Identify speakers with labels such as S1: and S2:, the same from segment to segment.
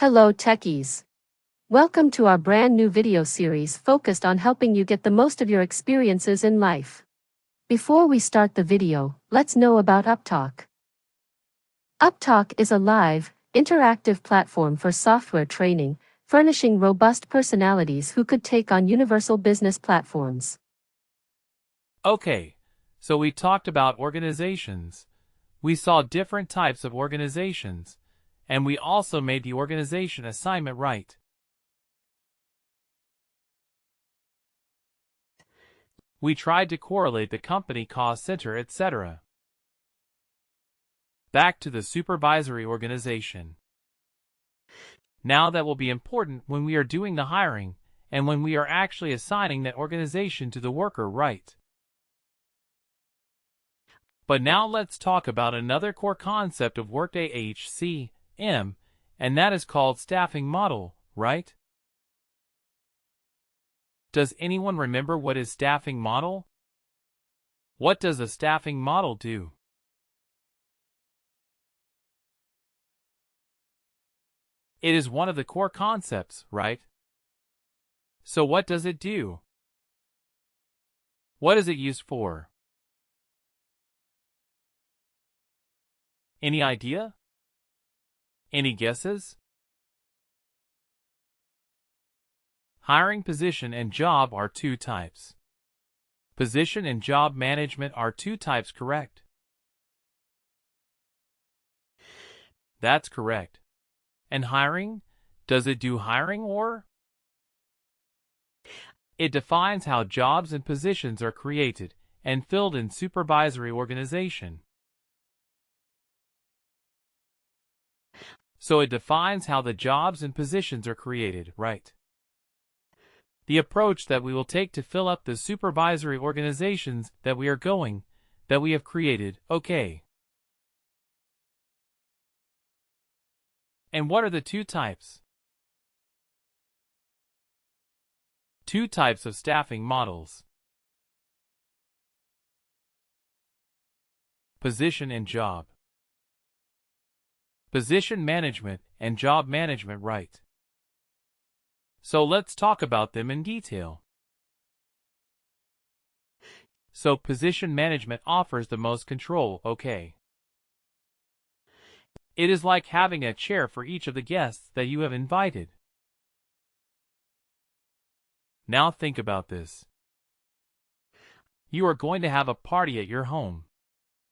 S1: Hello techies. Welcome to our brand new video series focused on helping you get the most of your experiences in life. Before we start the video, let's know about Upptalk. Upptalk is a live, interactive platform for software training, furnishing robust personalities who could take on universal business platforms.
S2: Okay, so we talked about organizations. We saw different types of organizations, and we also made the organization assignment right. We tried to correlate the company cost center, etc. Back to the supervisory organization. Now that will be important when we are doing the hiring and when we are actually assigning that organization to the worker, right? But now let's talk about another core concept of Workday HCM, and that is called staffing model, right? Does anyone remember what is staffing model? What does a staffing model do? It is one of the core concepts, right? So what does it do? What is it used for? Any idea? Any guesses? Hiring position and job are two types. Position and job management are two types, correct? That's correct. And hiring? Does it do hiring or? It defines how jobs and positions are created and filled in supervisory organization. So it defines how the jobs and positions are created, right? The approach that we will take to fill up the supervisory organizations that we have created, okay. And what are the two types? Two types of staffing models. Position and job. Position management and job management, right? So let's talk about them in detail. So position management offers the most control, okay. It is like having a chair for each of the guests that you have invited. Now think about this. You are going to have a party at your home.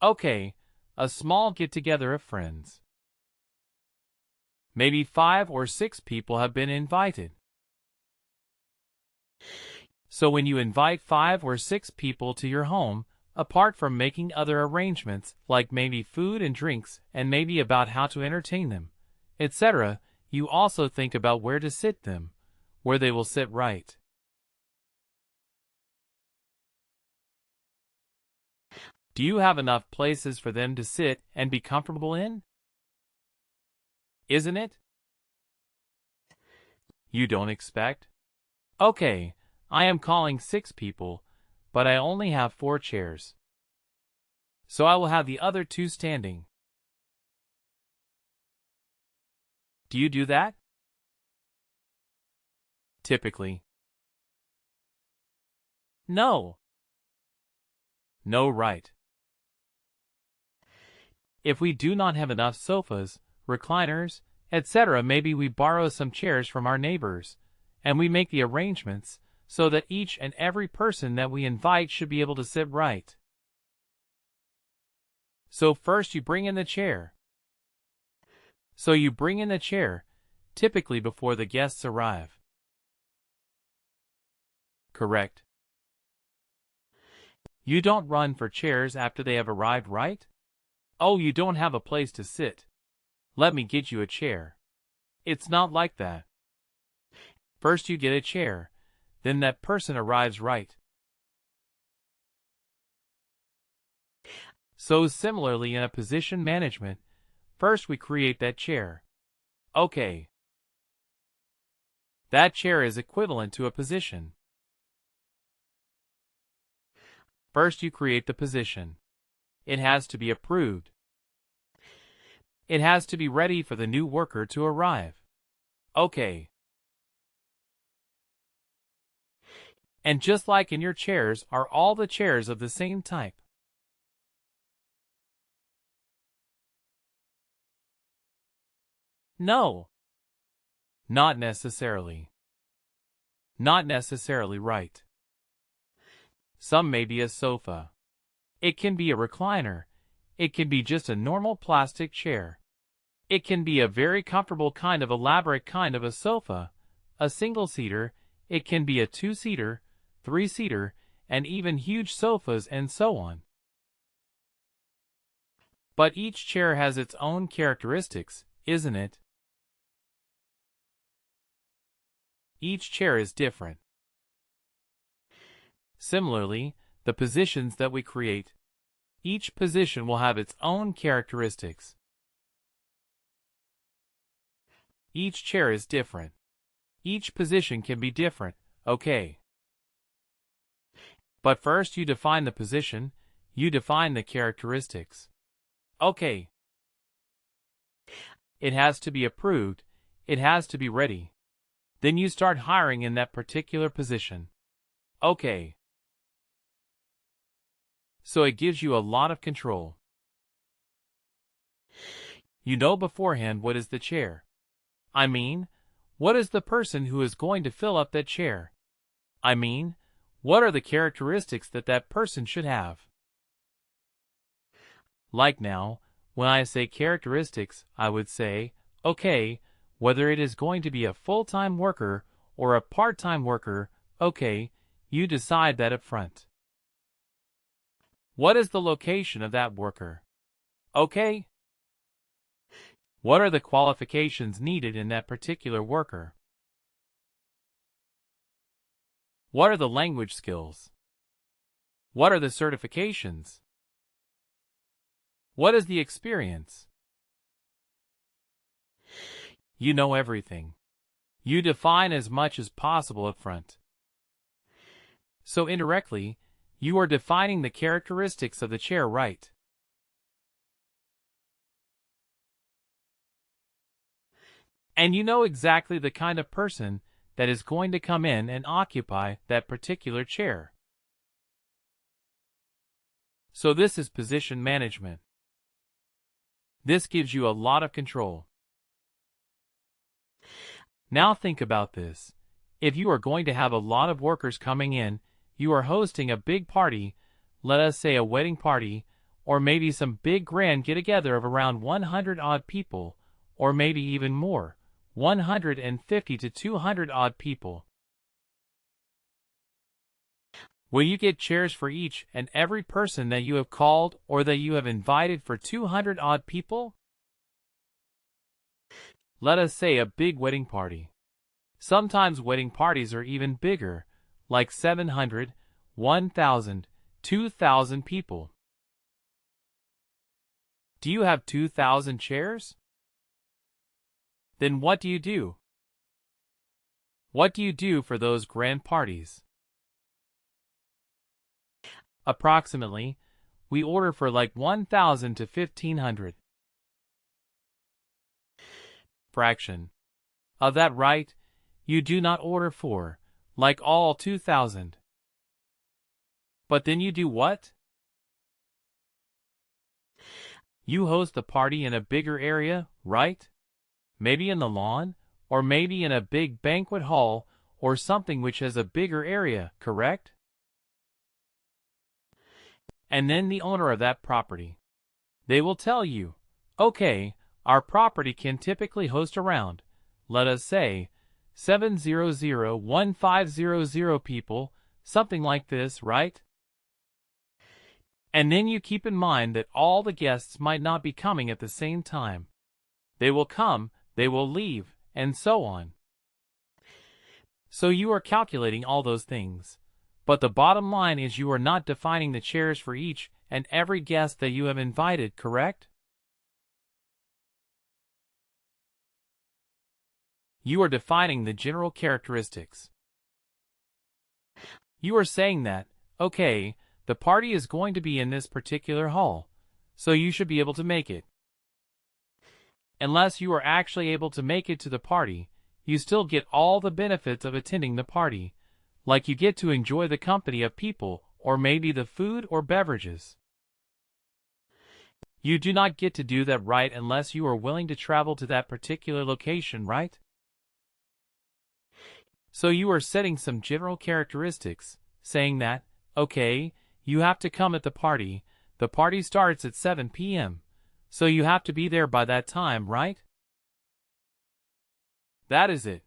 S2: Okay, a small get-together of friends. Maybe 5 or 6 people have been invited. So when you invite 5 or 6 people to your home, apart from making other arrangements, like maybe food and drinks, and maybe about how to entertain them, etc., you also think about where to sit them, where they will sit, right? Do you have enough places for them to sit and be comfortable in? Isn't it? You don't expect? Okay, I am calling 6 people, but I only have 4 chairs. So I will have the other 2 standing. Do you do that? Typically. No. No, right. If we do not have enough sofas, recliners, etc., maybe we borrow some chairs from our neighbors, and we make the arrangements so that each and every person that we invite should be able to sit right. So first you bring in the chair. So you bring in the chair, typically before the guests arrive. Correct. You don't run for chairs after they have arrived, right? Oh, you don't have a place to sit. Let me get you a chair. It's not like that. First you get a chair, then that person arrives, right? So similarly in a position management, first we create that chair. Okay. That chair is equivalent to a position. First you create the position. It has to be approved. It has to be ready for the new worker to arrive. Okay. And just like in your chairs, are all the chairs of the same type? No. Not necessarily. Not necessarily right. Some may be a sofa. It can be a recliner. It can be just a normal plastic chair. It can be a very comfortable kind of elaborate kind of a sofa, a single-seater. It can be a two-seater, three-seater, and even huge sofas and so on. But each chair has its own characteristics, isn't it? Each chair is different. Similarly, the positions that we create, each position will have its own characteristics. Each chair is different. Each position can be different, okay? But first you define the position, you define the characteristics. Okay. It has to be approved, it has to be ready. Then you start hiring in that particular position. Okay. So it gives you a lot of control. You know beforehand what is the chair. I mean, what is the person who is going to fill up that chair? I mean, what are the characteristics that that person should have? Like now, when I say characteristics, I would say, okay, whether it is going to be a full-time worker or a part-time worker, okay, you decide that up front. What is the location of that worker? Okay. What are the qualifications needed in that particular worker? What are the language skills? What are the certifications? What is the experience? You know everything. You define as much as possible up front. So indirectly, you are defining the characteristics of the chair, right? And you know exactly the kind of person that is going to come in and occupy that particular chair. So this is position management. This gives you a lot of control. Now think about this. If you are going to have a lot of workers coming in, you are hosting a big party, let us say a wedding party, or maybe some big grand get-together of around 100 odd people, or maybe even more, 150 to 200 odd people. Will you get chairs for each and every person that you have called or that you have invited for 200 odd people? Let us say a big wedding party. Sometimes wedding parties are even bigger, like 700, 1,000, 2,000 people. Do you have 2,000 chairs? Then what do you do? What do you do for those grand parties? Approximately, we order for like 1,000 to 1,500. Fraction. Of that, right? You do not order for, like all 2,000. But then you do what? You host the party in a bigger area, right? Maybe in the lawn, or maybe in a big banquet hall, or something which has a bigger area, correct? And then the owner of that property, they will tell you, okay, our property can typically host around, let us say, 700-1500 people, something like this, right? And then you keep in mind that all the guests might not be coming at the same time. They will come, they will leave, and so on. So you are calculating all those things. But the bottom line is you are not defining the chairs for each and every guest that you have invited, correct? You are defining the general characteristics. You are saying that, okay, the party is going to be in this particular hall, so you should be able to make it. Unless you are actually able to make it to the party, you still get all the benefits of attending the party, like you get to enjoy the company of people or maybe the food or beverages. You do not get to do that right unless you are willing to travel to that particular location, right? So you are setting some general characteristics, saying that, okay, you have to come at the party starts at 7 p.m., so you have to be there by that time, right? That is it.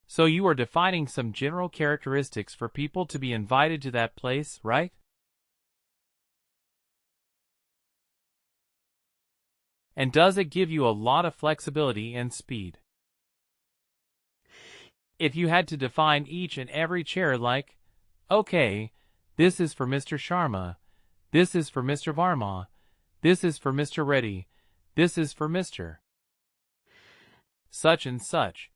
S2: So you are defining some general characteristics for people to be invited to that place, right? And does it give you a lot of flexibility and speed? If you had to define each and every chair like, okay, this is for Mr. Sharma, this is for Mr. Varma, this is for Mr. Reddy, this is for Mr. such and such,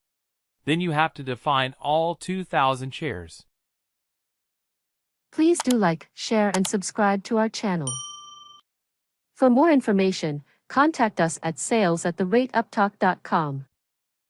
S2: then you have to define all 2,000 chairs.
S1: Please do like, share and subscribe to our channel. For more information, contact us at sales@therateuptalk.com.